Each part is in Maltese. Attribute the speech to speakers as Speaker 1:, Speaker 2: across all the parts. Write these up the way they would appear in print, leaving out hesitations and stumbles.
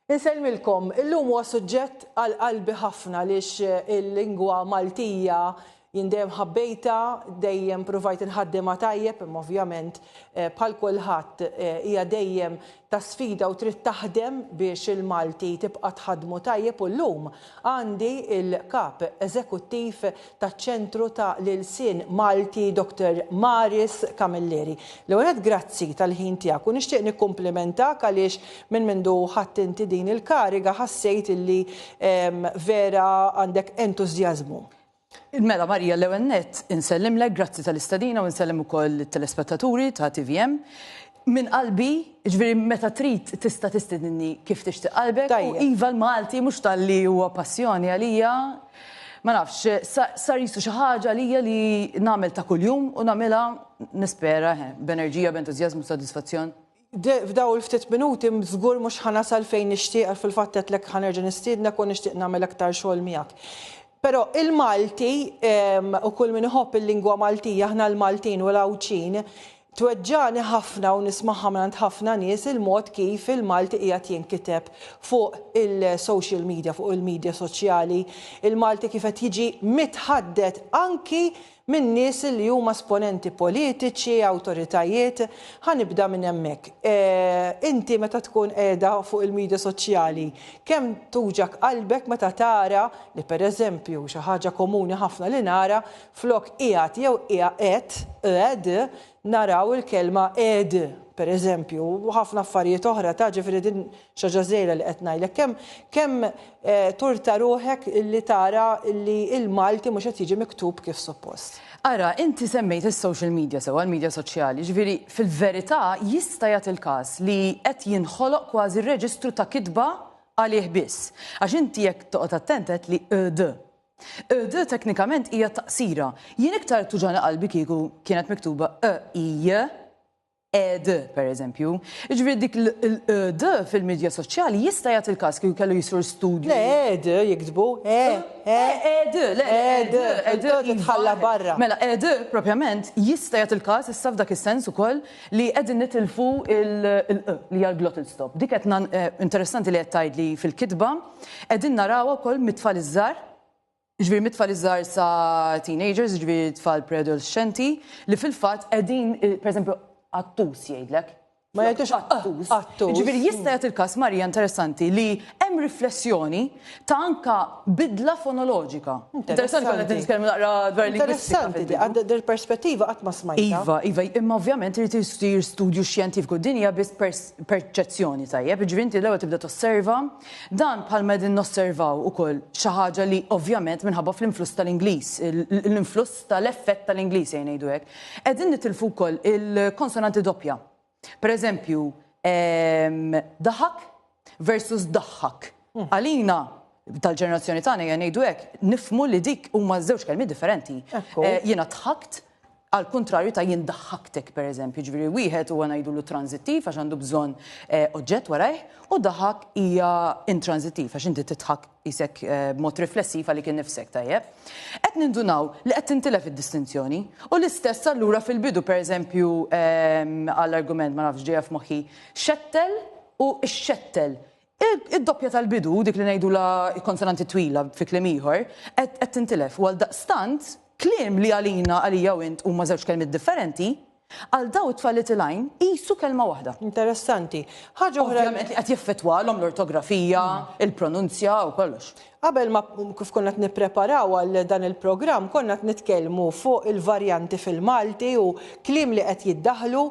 Speaker 1: Inselmilkom, illum huwa suġġett għal qalbi ħafna għaliex il-lingwa Maltija jindem ħabbejta, dejjem provajt inħaddimha tajjeb, imma ovvjament bħal kulħadd hija dejjem ta' sfida u trid taħdem biex il-Malti tibqa' tħaddmu tajjeb u llum għandi il-kap eżekuttiv taċ-ċentru ta' l-Ilsien Malti Dr. Maris Camilleri. L-ewwel grazzi tal-ħin tiegħek u nixtieq nikkumplimentak għaliex minn mindu ħadd inti din il-kariga ħassejt illi vera għandek entużjażmu.
Speaker 2: Mela Marija, l-ewwel nett insellimlek grazzi tal-istadina u nsellim ukoll it-telespettaturi ta' TVM. Min qalbi, ġifieri meta trid tista' tistidinni kif tixtieq qalbek u iva l-Malti mhux tal-li huwa passjoni għalija. Ma nafx, sar jisu xi ħaġa għalija li nagħmel ta' kuljum u nagħmilha nispera b'enerġija, b'entużjażmu, b'sodisfazzjon.
Speaker 1: F'daw il-ftit minuti żgur mhux ħanasal fejn nixtieq fil-fatt qedlek ħanerġa' nistiednek u nixtieq nagħmel aktar xogħol miegħek. Però il-Malti u kull min iħobb il-lingwa Maltija, aħna l-Maltin u l-Awċin, tweġġani ħafna u nismaħħa minn ħafna nies il-mod kif il-Malti qiegħed jinkiteb fuq il-social media, fuq il-medja soċjali. Il-Malti kif qed jiġi mitħaddet anki minn nies li huma esponenti politiċi, awtoritajiet, ħanibda minn hemmhekk. Inti meta tkun qiegħda fuq il-medja soċjali, kemm tuġak qalbek meta tara li pereżempju xi ħaġa komuni ħafna li nara flok qiegħed jew qiegħed naraw il-kelma ed, pereżempju, u ħafna affarijiet oħra ta' ġifieri din xi ħaġa żgħira li qed ngħidlek. Kemm turta ruħek li tara li l-Malti mhux qed jiġi miktub kif suppost.
Speaker 2: Ara, inti semmejt is-social media sewa, l-medja soċjali, ġifieri fil-verità jista' jagħti il-każ li qed jinħoloq kważi reġistru ta' kitba għalih biss. Għax inti jekk toqgħod attent qed li teknikament hija taqsira. Jien iktar tuġana qalbi kieku kienet miktuba ed, per eżempju. Ġifieri dik l-ed fil-medja soċjali jista' jagħti il-każ kieku kellu jisur studju.
Speaker 1: Le, jiktbu, titħalla barra.
Speaker 2: Mela, propjament jista' jagħti il-każ issa f'dak is-sens ukoll li qegħdin nitilfu li hija l-glottal stop. Dik qed interessanti li qed tgħidli fil-kitba, qegħdin narawha wkoll mit-tfal iż-żgħar. Ġifieri mit-tfal iż-żgħar sa teenagers, ġifieri tfal preadolescenti li fil-fatt qegħdin, pereżempju, attus jgħidlek.
Speaker 1: Ma jgħidux attus.
Speaker 2: Ġifieri jista' jagħti il-każ Marija interessanti li hemm riflessjoni ta' anka bidla fonoloġika. Interessanti qed nitkellmu naqra dwar lingwistika.
Speaker 1: Interessanti, dir perspettiva qatt ma smajtha.
Speaker 2: Iva, imma ovvjament irid isir studju xjentifiku dinja biss perċezzjoni tajjeb. Ġifieri inti l-ewwel tibda tosserva, dan bħalma qegħdin nosservaw ukoll xi ħaġa li ovvjament minħabba fl-influss tal-Ingliż, l-influss tal-effett tal-Ingliż jgħidu hekk. Qegħdin nitilfu wkoll il-konsonanti doppja. Per eżempju, daħak versus daħħak. Għalina tal-ġenerazzjoni tagħna ngħidu hekk nifhmu li dik huma żewġ kelmiet differenti. Jiena tħakt għal kontrarju ta' jien daħħaktek per eżempju. Ġifieri wieħed huwa ngħidulu tranzittiv għax għandu bżonn oġġett warajh u daħak hija intransittiv għax inti titħak isek b'mod riflessiv għalik innifsek tajjeb. Qed nindunaw li qed tintilef id-distinzjoni u l-istess allura fil-bidu pereżempju għall-argument ma nafx ġejja f'moħħi xettel u x-xettel. Id-doppja tal-bidu dik li ngħidula konsonanti twila fi kliem ieħor qed tintilef u għal daqstant kliem li għalija u int huma żewġ kelmiet differenti għal daw it-tfal Little Line qisu kelma waħda.
Speaker 1: Interessanti. Ħaġa oħra
Speaker 2: ovvjament li qed jiffettwalhom l-ortografija, il-pronunzja u kollox.
Speaker 1: Qabel ma kif konna qed nippreparaw għal dan il-programm, konna qed nitkellmu fuq il-varjanti fil-Malti u kliem li qed jiddaħlu.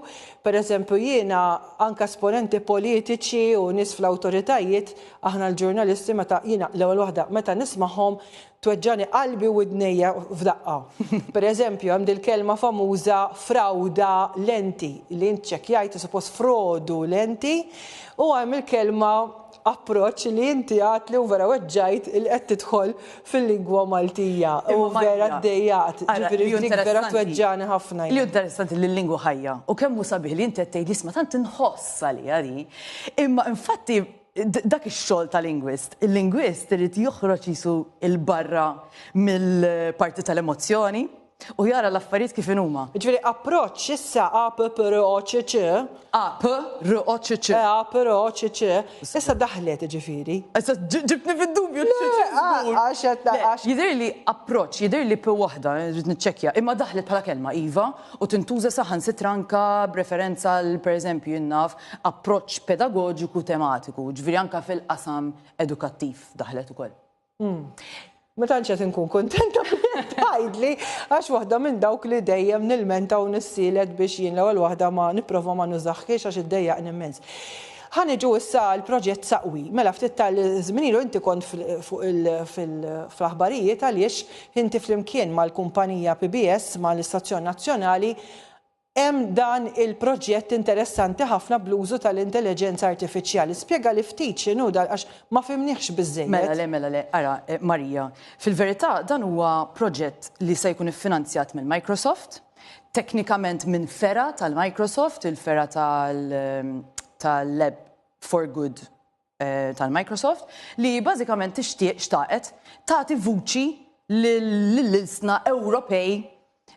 Speaker 1: Pereżempju jiena anke esponenti politiċi u nies fl-awtoritajiet, aħna l-ġurnalisti meta jiena l-ewwel waħda meta nisma'hom tweġġani qalbi u widnejja f'daqqa. Pereżempju hemm din kelma famuża frawda lenti li int ċekkjajt suppost frodu lenti u hemm il-kelma approċċ li inti għat li u vera weġġajt il qed tidħol fil-lingwa Maltija u vera ddejjat. Ġifieri dik vera tweġġani ħafna.
Speaker 2: Li interessanti li l-lingwa ħajja u kemm hu sabiħ li inti qed tgħid isma' tant inħoss għaliha di. Imma infatti dak ix-xogħol ta' lingwist. Il-lingwist irid joħroġ jisu il-barra mill-parti tal-emozzjoni u jara l-affarijiet kif huma.
Speaker 1: Ġifieri approċċ issa APPROCC. APPROCC. Issa daħlet ġifieri.
Speaker 2: Issa ġibni fid-dubju. Jidher li approċċ, jidher li p waħda, niċċekkja, imma daħlet bħala kelma iva u tintuża saħansitra anke b'referenza l pereżempju jinnaf approċċ pedagoġiku tematiku, ġifieri anke fil-qasam edukattiv daħlet ukoll.
Speaker 1: Ma tantx qed inkun kontenta tgħidli għax waħda minn dawk li dejjem nilmenta u nissieled biex jien l-ewwel waħda ma nipprova ma nużaħħiex għax iddejjaqni immens. Ħaniġu issa l-proġett Saqwi. Mela ftit tal-żminilu inti kont fl-aħbarijiet għaliex inti flimkien mal-kumpanija PBS mal-Istazzjon Nazzjonali hemm dan il-proġett interessanti ħafna bl-użu tal-intelligenza artifiċjali. Spjega li ftit x'inhu dan għax ma fimniex biżżejjed.
Speaker 2: Mela le, ara Marija, fil-verità dan huwa proġett li se jkun iffinanzjat minn Microsoft, teknikament minn fera tal-Microsoft, il-fera tal-Lab for Good tal-Microsoft, li bażikament xtaqet tagħti vuċi lill-ilsna Ewropej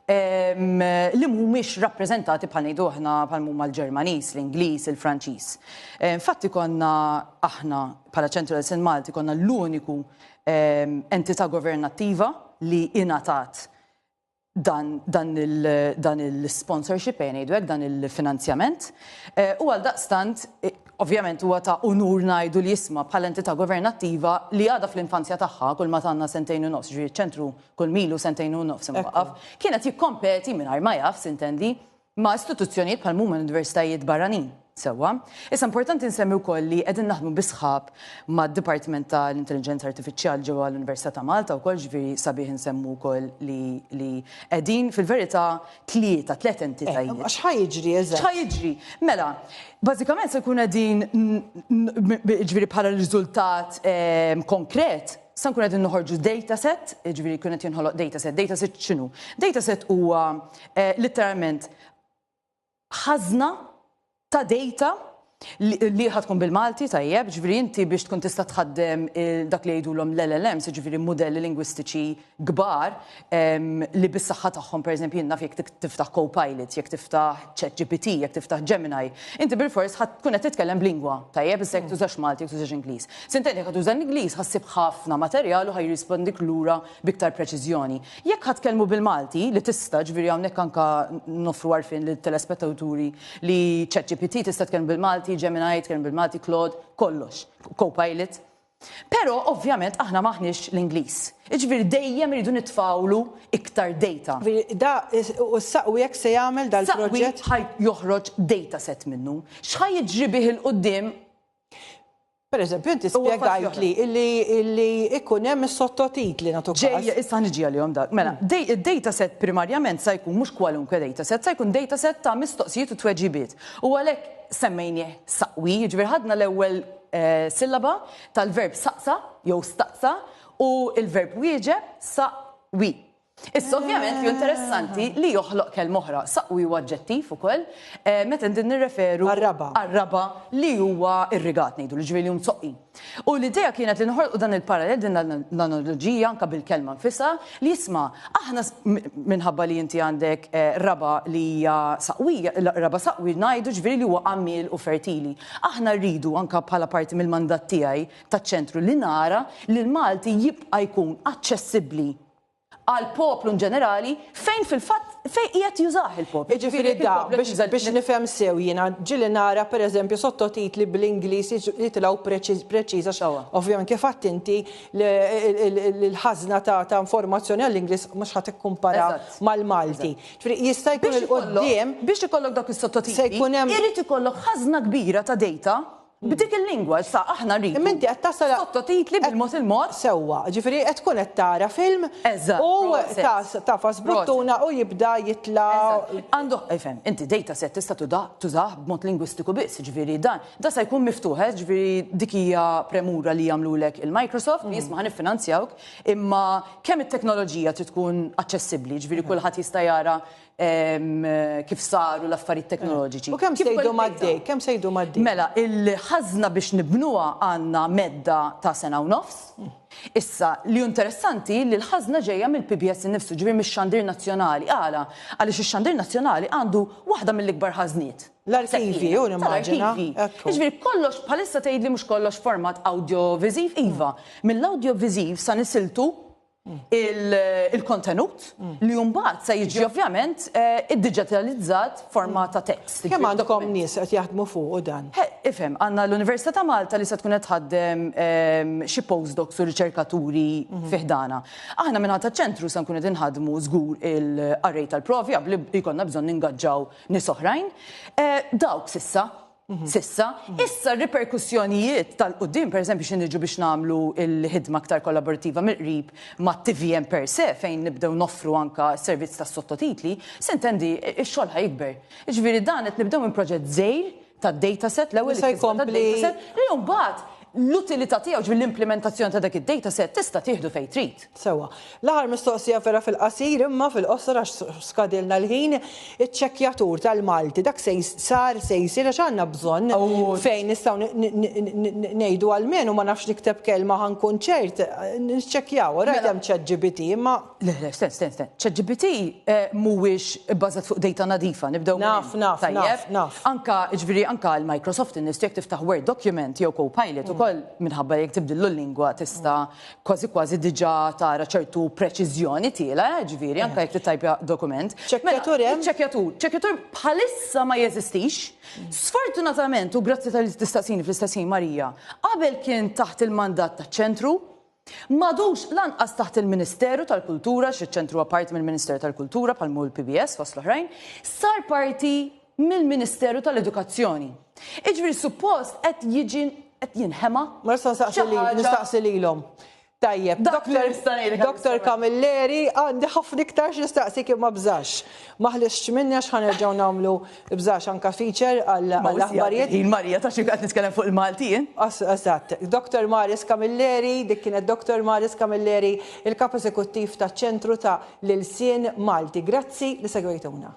Speaker 2: li mhumiex rappreżentati bħal ngħidu aħna bħal huma l-Ġermaniż, l-Ingliż, il-Franċiż. Infatti konna aħna bħala Ċentru tal-Sin Malti konna l-uniku entità governattiva li ingħatat dan il-sponsorship ngħidu hekk, dan il-finanzjament. U għal daqstant ovvjament huwa ta' unur ngħidu li jisma' bħala entità governattiva li għadha fl-infanzja tagħha kull ma tagħna sentejn u nofs, ġifieri ċentru kull milu sentejn u nofs imwaqqaf, kienet jikkompeti mingħajr ma jaf sintendi ma' istituzzjonijiet bħal huma universitajiet barranin. Sewwa. Issa importanti nsemmi wkoll li qegħdin naħdmu bisħab mad-Dipartiment tal-Intelligenza Artifiċjali ġewwa l-Università ta' Malta wkoll ġifieri sabiħ insemmu wkoll li qegħdin fil-verità tliet entitajiet.
Speaker 1: Għax ħajjiġri eżatt.
Speaker 2: X'ħajjiġri? Mela, bażikament se jkun qegħdin ġifieri bħala riżultat konkret sa nkun qegħdin noħorġu dataset, ġifieri jkun qed jinħoloq dataset. Dataset x'inhu? Dataset huwa letteralment ħażna ta' data li ħadkun bil-Malti tajjeb, ġifieri inti biex tkun tista' tħaddem dak li jgħidulhom l-LLMs, ġifieri modelli lingwistiċi kbar li bis-saħħa tagħhom pereżempju naf jekk tiftaħ Copilot, jekk tiftaħ ChatGPT, jekk tiftaħ Gemini, inti bil-fors tkun qed titkellem b'lingwa tajjeb issa jekk tużax Malti, jekk tużax Ingliż. Sinten jekk tuża l-Ingliż ħassib ħafna materjal u ħajrispondik lura biktar preċiżjoni. Jekk ħatkellmu bil-Malti li tista' ġifieri hawnhekk anke nofru għarfien lill-telespettaturi li ChatGPT tista' tkellem bil-Malti, Gemini, tkellem bil-Malti, Claude, kollox, Copilot. Però ovvjament aħna maħniex l-Ingliż. Iġifieri dejjem iridu nitfawlu iktar data.
Speaker 1: Da u s-Saqwi jekk se jagħmel dal-proġett
Speaker 2: ħaj joħroġ dataset minnu. X'ħaj jiġri bih il-qudiem?
Speaker 1: Pereżempju inti spjegajt li illi ikun hemm is-sottotitli nagħtu każ.
Speaker 2: Ġejja issa niġi għalihom dak. Mela, id-dataset primarjament se jkun mhux kwalunkwe dataset, se jkun dataset ta' mistoqsijiet u tweġibiet. U għalhekk semmejnieh Saqwi, jiġifieri ħadna l-ewwel sillaba tal-verb saqsa jew staqsa u il-verb wieġeb saqwi. Issa ovvjament ju interessanti li joħloq kelma oħra saqwi u aġġettiv ukoll meta din nirreferu għar-raba li huwa irrigat ngħidu li ġifieri msoqqi. U l-idea kienet li nħolqu dan il-parallel din l-analoġija anke bil-kelma nfisha li jisma' aħna minħabba li inti għandek raba li hija saqwi, raba saqwi ngħidu ġifieri li huwa għammiel u fertili. Aħna rridu anke bħala parti mill-mandat tiegħi taċ-ċentru li nara li l-Malti jibqa' jkun aċċessibbli għal poplu ġenerali fejn fil-fatt fejn qiegħed jużah il-poplu.
Speaker 1: Jiġifieri biex nifhem sew jiena ġieli nara pereżempju sottotitli bl-Ingliż jitilgħu preċiża ovvjament kif qatt inti l-ħażna ta' informazzjoni għall-Ingliż mhux ħadd ikkumpara mal-Malti. Ġifieri jista' jkun il-qudiem
Speaker 2: biex ikollok dak is-sottotitli irid ikollok ħażna kbira ta' data b'dik il-lingwa, issa aħna rridu.
Speaker 1: Minti qed tasal
Speaker 2: sottotitli bil-mod il-mod.
Speaker 1: Sewwa, ġifieri qed tkun qed tara film u tafas buttuna u jibda jitla'
Speaker 2: għandu ifhem, inti dataset tista' tużah b'mod lingwistiku biss, ġifieri da se jkun miftuħ, ġifieri dik hija premura li jagħmlulek il-Microsoft li jisma' ħanifinanzjawk, imma kemm it-teknoloġija trid tkun aċċessibbli, ġifieri kulħadd jista' jara kif saru l-affarijiet teknoloġiċi.
Speaker 1: U kemm sejdu maddej? Kemm sejdu maddej?
Speaker 2: Mela, il-ħażna biex nibnuha għandna medda ta' sena u nofs. Issa, li interessanti li l-ħażna ġejja mill-PBS innifsu, ġifier mix-Xandir Nazzjonali. Għala, għaliex ix-Xandir Nazzjonali għandu waħda mill-ikbar ħażniet.
Speaker 1: L-arkivi, u nimmaġina.
Speaker 2: Ġifieri kollox bħalissa tgħidli mhux kollox format audio-viżiv, iva. Mill-audio-viżiv sa nisiltu il-kontenut li mbagħad se jiġi ovvjament id-digitalizzat format ta' text.
Speaker 1: Kemm għandkom nies qed jaħdmu fuq dan?
Speaker 2: Ifhem, għandna l-Università ta' Malta li se tkun qed tħaddem xi postdocs u riċerkaturi fiħdana. Aħna minn ħadd ċentru se nkun qed inħadmu żgur il-array tal-provi qabel jkollna bżonn ningaġġaw nies oħrajn. Dawk sissa, issa r-riperkussjonijiet tal-qudiem, pereżempju xi niġu biex nagħmlu l-ħidma aktar kollaborattiva mill-qrib mat-TVM per se fejn nibdew noffru anka s-servizz tas-sottotitli, sintendi x-xogħol ħajkber. Jiġifieri dan qed nibdew minn proġett żgħir tad-dataset l-ewwel dataset li mbagħad l-utilità tiegħu ġifier l-implementazzjoni ta' dak id-dataset tista' tieħdu fejn trid.
Speaker 1: Sewa. L-aħħar mistoqsija vera fil-qasir imma fil-qosor għax skadilna l-ħin iċ-ċekkjatur tal-Malti dak se jsir għax għandna bżonn fejn nistgħu ngħidu għalmenu ma nafx nikteb kelma ħankun ċert niċċekkjaw rajt hemm ChatGPT imma.
Speaker 2: Le, sten. ChatGPT mhuwiex bbażat fuq data nadifa, nibdew
Speaker 1: naf.
Speaker 2: Anka ġifieri anka l-Microsoft innistgħu jekk tiftaħ Word document jew Copilot ukoll minħabba jekk tibdillu l-lingwa tista' kważi diġà tara ċertu preċiżjoni tiela, ġifieri anke jekk tittajpja dokument. Ċekkjatur bħalissa ma jeżistix. Sfortunatament u grazzi tal-istaqsini fl-istaqsin Marija, qabel kien taħt il-mandat taċ-ċentru, madux lanqas taħt il-Ministeru tal-Kultura, xi-ċentru apart mill-Ministeru tal-Kultura bħal l-PBS fost l-oħrajn, sar parti mill-Ministeru tal-Edukazzjoni. Iġifieri suppost qed jinħema.
Speaker 1: Ma nistaqsi lilhom. Tajjeb, Dr. Camilleri, għandi ħafna iktar x'nistaqsi kien ma bżax. Ma ħlixx minni għax ħanerġgħu nagħmlu bżax anke feature għall-aħbarijiet.
Speaker 2: Il-Marija ta' xi qed nitkellem fuq il-Maltin.
Speaker 1: Eżatt. Dr. Marius Camilleri, dik kienet Dr. Marius Camilleri, il-kap eżekuttiv taċ-ċentru ta' l-Ilsien Malti. Grazzi li segwejtuna.